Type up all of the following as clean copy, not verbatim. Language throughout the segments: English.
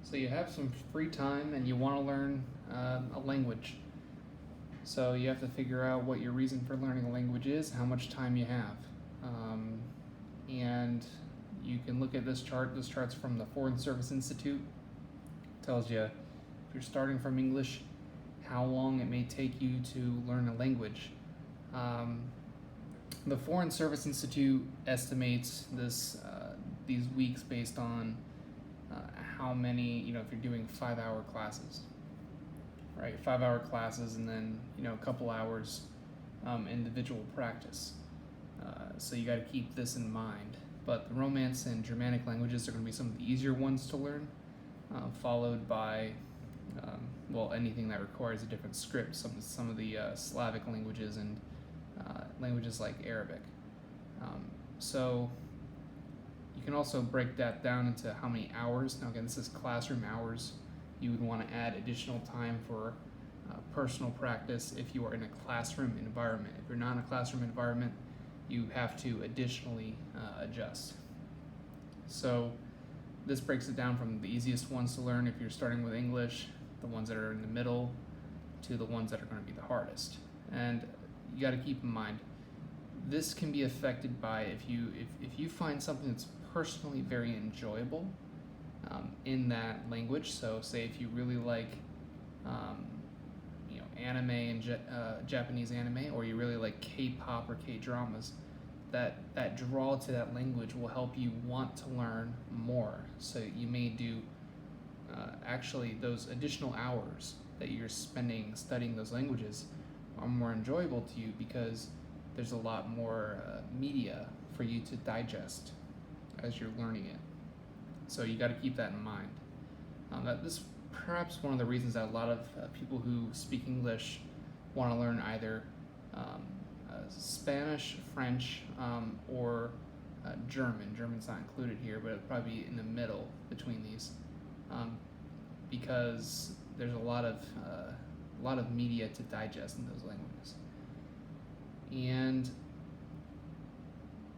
So you have some free time and you want to learn a language. So you have to figure out what your reason for learning a language is, how much time you have. And you can look at this chart. This chart's from the Foreign Service Institute. It tells you if you're starting from English, how long it may take you to learn a language. The Foreign Service Institute estimates these weeks based on how many, if you're doing 5-hour classes, right? 5-hour classes and then, a couple hours individual practice. So you got to keep this in mind. But the Romance and Germanic languages are going to be some of the easier ones to learn, followed by, anything that requires a different script, some of the Slavic languages and languages like Arabic. So you can also break that down into how many hours. Now again, this is classroom hours. You would want to add additional time for personal practice if you are in a classroom environment. If you're not in a classroom environment, you have to additionally adjust. So this breaks it down from the easiest ones to learn if you're starting with English, the ones that are in the middle, to the ones that are going to be the hardest. And you got to keep in mind, this can be affected by if you find something that's personally very enjoyable in that language. So say if you really like anime and Japanese anime, or you really like K-pop or K-dramas, that draw to that language will help you want to learn more. So you may do actually those additional hours that you're spending studying those languages are more enjoyable to you because there's a lot more media for you to digest as you're learning it. So you got to keep that in mind. That this perhaps one of the reasons that a lot of people who speak English want to learn either Spanish, French, or German. German's not included here, but it'll probably be in the middle between these, because there's a lot of media to digest in those languages. And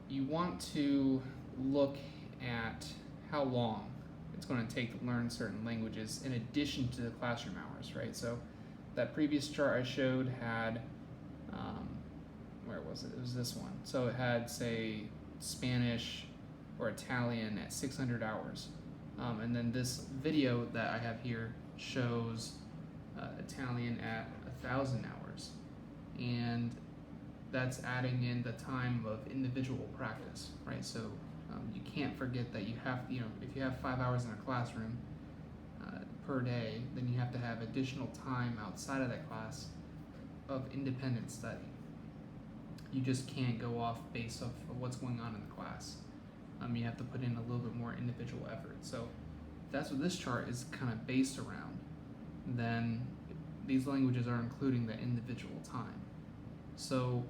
you want to look at how long it's going to take to learn certain languages in addition to the classroom hours, right? So that previous chart I showed had, where was it? It was this one. So it had, say, Spanish or Italian at 600 hours. And then this video that I have here shows Italian at 1,000 hours. And that's adding in the time of individual practice, right? So you can't forget that you have, if you have 5 hours in a classroom per day, then you have to have additional time outside of that class of independent study. You just can't go off based off of what's going on in the class. You have to put in a little bit more individual effort. So that's what this chart is kind of based around. Then these languages are including the individual time. So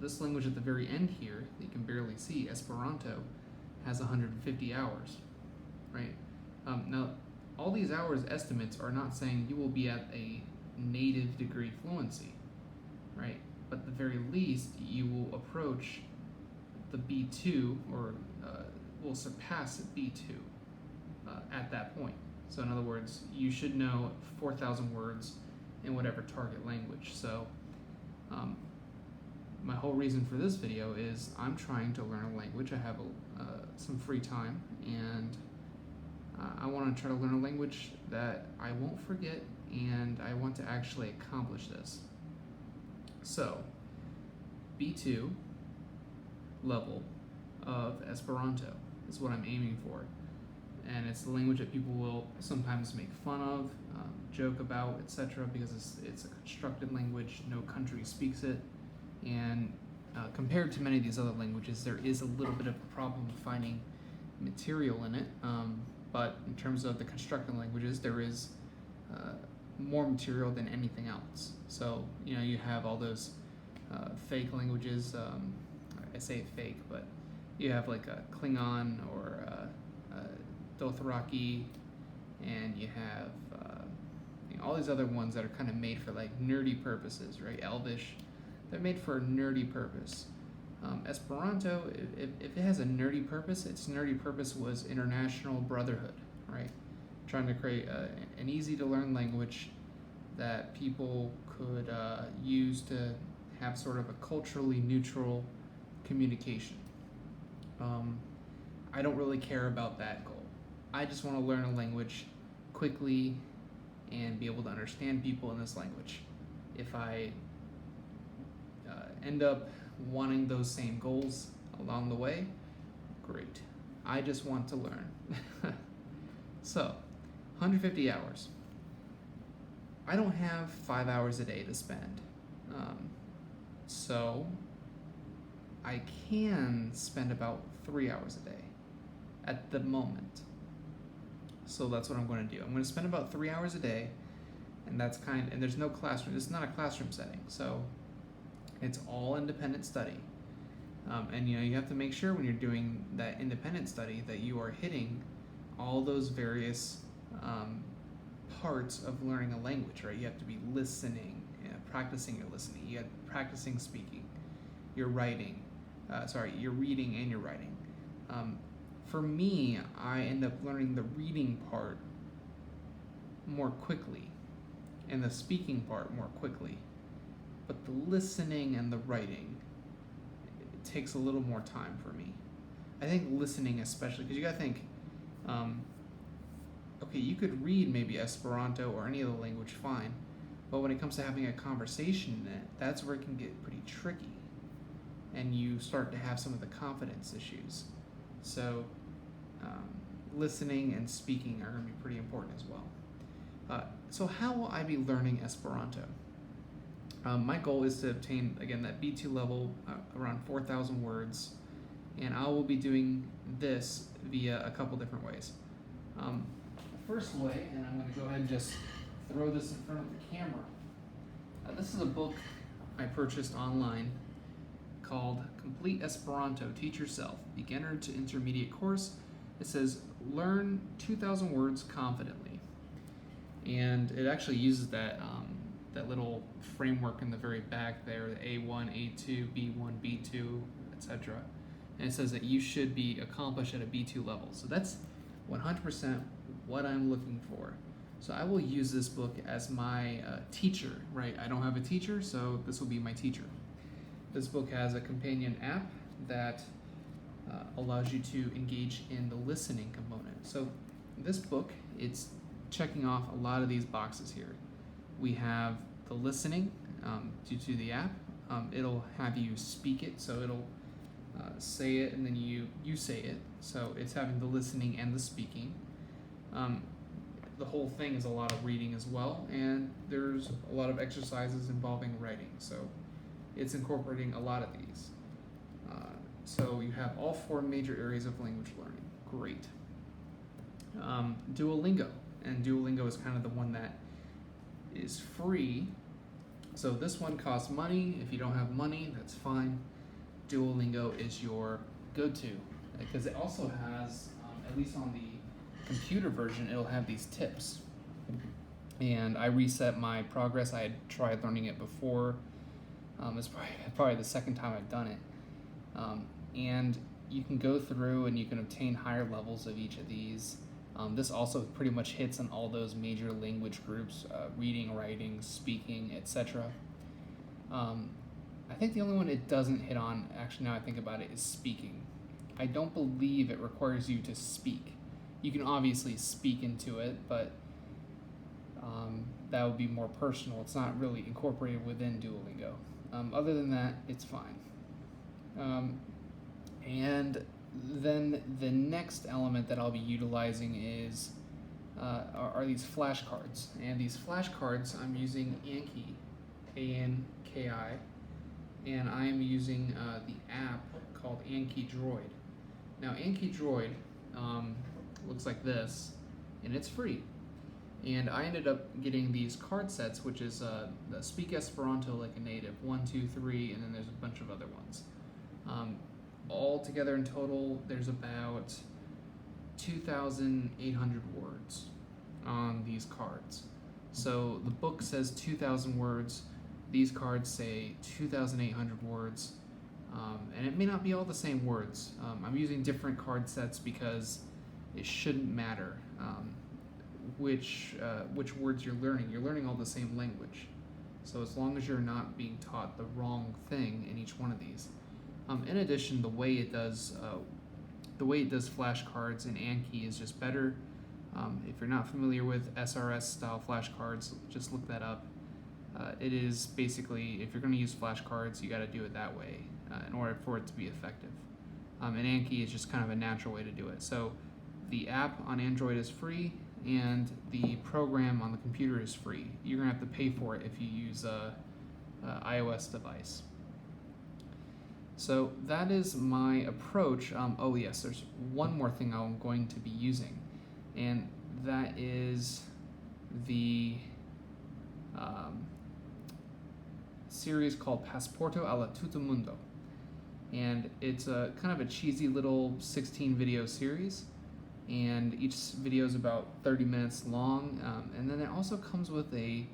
this language at the very end here, that you can barely see, Esperanto, has 150 hours, right? Now, all these hours estimates are not saying you will be at a native degree fluency, right? But at the very least, you will approach the B2 or will surpass B2 at that point. So in other words, you should know 4,000 words in whatever target language. So my whole reason for this video is I'm trying to learn a language. I have some free time, and I want to try to learn a language that I won't forget, and I want to actually accomplish this. So, B2 level of Esperanto is what I'm aiming for. And it's the language that people will sometimes make fun of, joke about, etc., because it's a constructed language. No country speaks it. And compared to many of these other languages, there is a little bit of a problem finding material in it. But in terms of the constructed languages, there is more material than anything else. So, you have all those fake languages. I say fake, but you have like a Klingon or Dothraki, and you have all these other ones that are kind of made for like nerdy purposes, right? Elvish. They're made for a nerdy purpose. Esperanto, if it has a nerdy purpose, its nerdy purpose was international brotherhood, right? trying to create an easy to learn language that people could use to have sort of a culturally neutral communication. I don't really care about that goal. I just want to learn a language quickly and be able to understand people in this language. If I end up wanting those same goals along the way, great. I just want to learn. So, 150 hours. I don't have 5 hours a day to spend. So, I can spend about 3 hours a day at the moment. So that's what I'm going to do. I'm going to spend about 3 hours a day, and and there's no classroom. It's not a classroom setting, so it's all independent study. And you have to make sure when you're doing that independent study that you are hitting all those various parts of learning a language, right? You have to be listening, practicing your listening. You have practicing speaking, your writing. Your reading and your writing. For me, I end up learning the reading part more quickly and the speaking part more quickly. But the listening and the writing, it takes a little more time for me. I think listening especially, because you gotta think, okay, you could read maybe Esperanto or any other language fine, but when it comes to having a conversation in it, that's where it can get pretty tricky. And you start to have some of the confidence issues. So listening and speaking are going to be pretty important as well. So how will I be learning Esperanto? My goal is to obtain, again, that B2 level, around 4,000 words, and I will be doing this via a couple different ways. The first way, and I'm going to go ahead and just throw this in front of the camera. This is a book I purchased online called Complete Esperanto, Teach Yourself, Beginner to Intermediate Course. It says, learn 2,000 words confidently. And it actually uses that little framework in the very back there, the A1, A2, B1, B2, etc. And it says that you should be accomplished at a B2 level. So that's 100% what I'm looking for. So I will use this book as my teacher, right? I don't have a teacher, so this will be my teacher. This book has a companion app that allows you to engage in the listening component. So this book, it's checking off a lot of these boxes here. We have the listening due to the app. It'll have you speak it, so it'll say it and then you say it. So it's having the listening and the speaking. The whole thing is a lot of reading as well, and there's a lot of exercises involving writing. So it's incorporating a lot of these. So you have all 4 major areas of language learning. Great. Duolingo. And Duolingo is kind of the one that is free. So this one costs money. If you don't have money, that's fine. Duolingo is your go-to. Because it also has, at least on the computer version, it'll have these tips. And I reset my progress. I had tried learning it before. It's probably the second time I've done it. And you can go through and you can obtain higher levels of each of these. This also pretty much hits on all those major language groups, reading, writing, speaking, etc. I think the only one it doesn't hit on, actually now I think about it, is speaking. I don't believe it requires you to speak. You can obviously speak into it, but that would be more personal. It's not really incorporated within Duolingo. Other than that, it's fine. And then the next element that I'll be utilizing is are these flashcards. And these flashcards, I'm using Anki, A-N-K-I, and I am using the app called Anki Droid. Now, Anki Droid looks like this, and it's free. And I ended up getting these card sets, which is the Speak Esperanto Like a Native, 1, 2, 3, and then there's a bunch of other ones. All together in total, there's about 2,800 words on these cards. So the book says 2,000 words. These cards say 2,800 words. And it may not be all the same words. I'm using different card sets because it shouldn't matter. which words you're learning all the same language. So as long as you're not being taught the wrong thing in each one of these. In addition, the way it does flashcards in Anki is just better. If you're not familiar with SRS style flashcards, just look that up. It is basically, if you're going to use flashcards, you got to do it that way in order for it to be effective. And Anki is just kind of a natural way to do it. So the app on Android is free, and the program on the computer is free. You're going to have to pay for it if you use a iOS device. So that is my approach. Oh yes, there's one more thing I'm going to be using, and that is the series called Pasporto alla Tutto Mundo. And it's a kind of a cheesy little 16 video series, and each video is about 30 minutes long, and then it also comes with a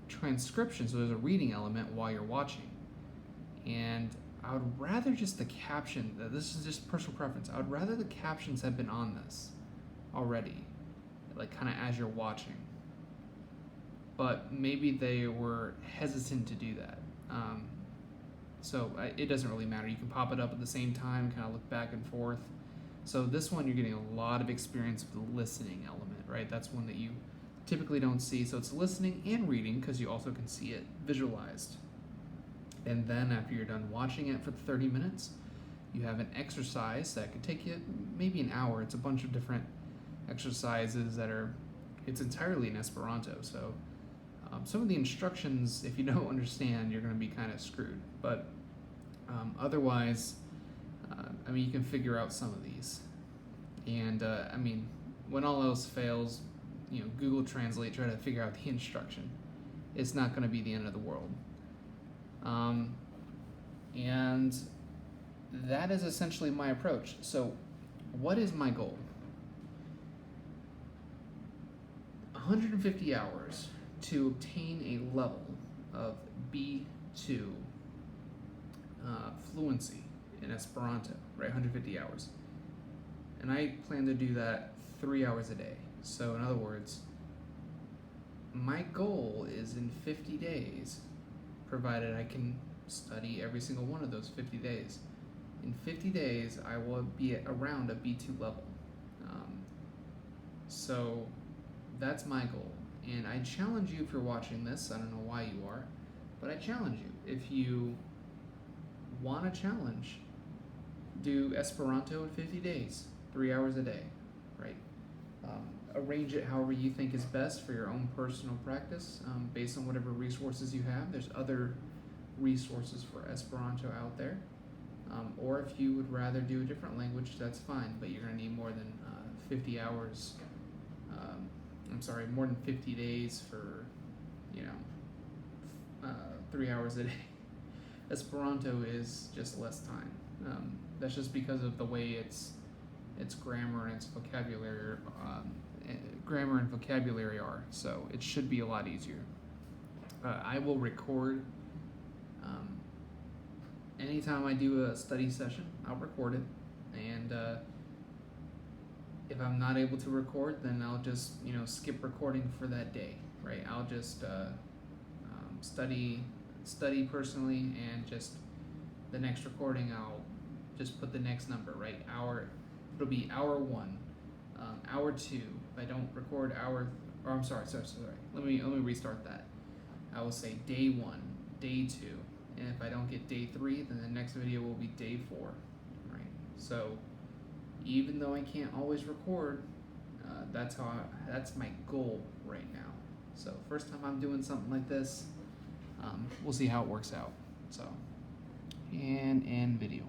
transcription, so there's a reading element while you're watching. And I would rather just the caption, this is just personal preference, I would rather the captions have been on this already, like kind of as you're watching. But maybe they were hesitant to do that. So it doesn't really matter. You can pop it up at the same time, kind of look back and forth. So this one, you're getting a lot of experience with the listening element, right? That's one that you typically don't see. So it's listening and reading because you also can see it visualized. And then after you're done watching it for 30 minutes, you have an exercise that could take you maybe an hour. It's a bunch of different exercises it's entirely in Esperanto. So some of the instructions, if you don't understand, you're going to be kind of screwed. But otherwise, you can figure out some of these. And when all else fails, Google Translate, try to figure out the instruction. It's not going to be the end of the world. And that is essentially my approach. So what is my goal? 150 hours to obtain a level of B2 fluency in Esperanto, right? 150 hours. And I plan to do that 3 hours a day. So in other words, my goal is in 50 days, provided I can study every single one of those 50 days. In 50 days, I will be at around a B2 level. So that's my goal. And I challenge you, if you're watching this, I don't know why you are, but I challenge you. If you want a challenge, do Esperanto in 50 days, 3 hours a day, right? Arrange it however you think is best for your own personal practice, based on whatever resources you have. There's other resources for Esperanto out there. Or if you would rather do a different language, that's fine, but you're going to need more than 50 hours. More than 50 days for, 3 hours a day. Esperanto is just less time. That's just because of the way its grammar and its vocabulary, are. So it should be a lot easier. I will record. Anytime I do a study session, I'll record it, and if I'm not able to record, then I'll just skip recording for that day, right? I'll just study personally, and just the next recording I'll just put the next number, right? It'll be hour 1, hour 2. If I don't record sorry. Let me restart that. I will say day 1, day 2. And if I don't get day 3, then the next video will be day 4, right? So even though I can't always record, that's my goal right now. So first time I'm doing something like this, we'll see how it works out. So, and end video.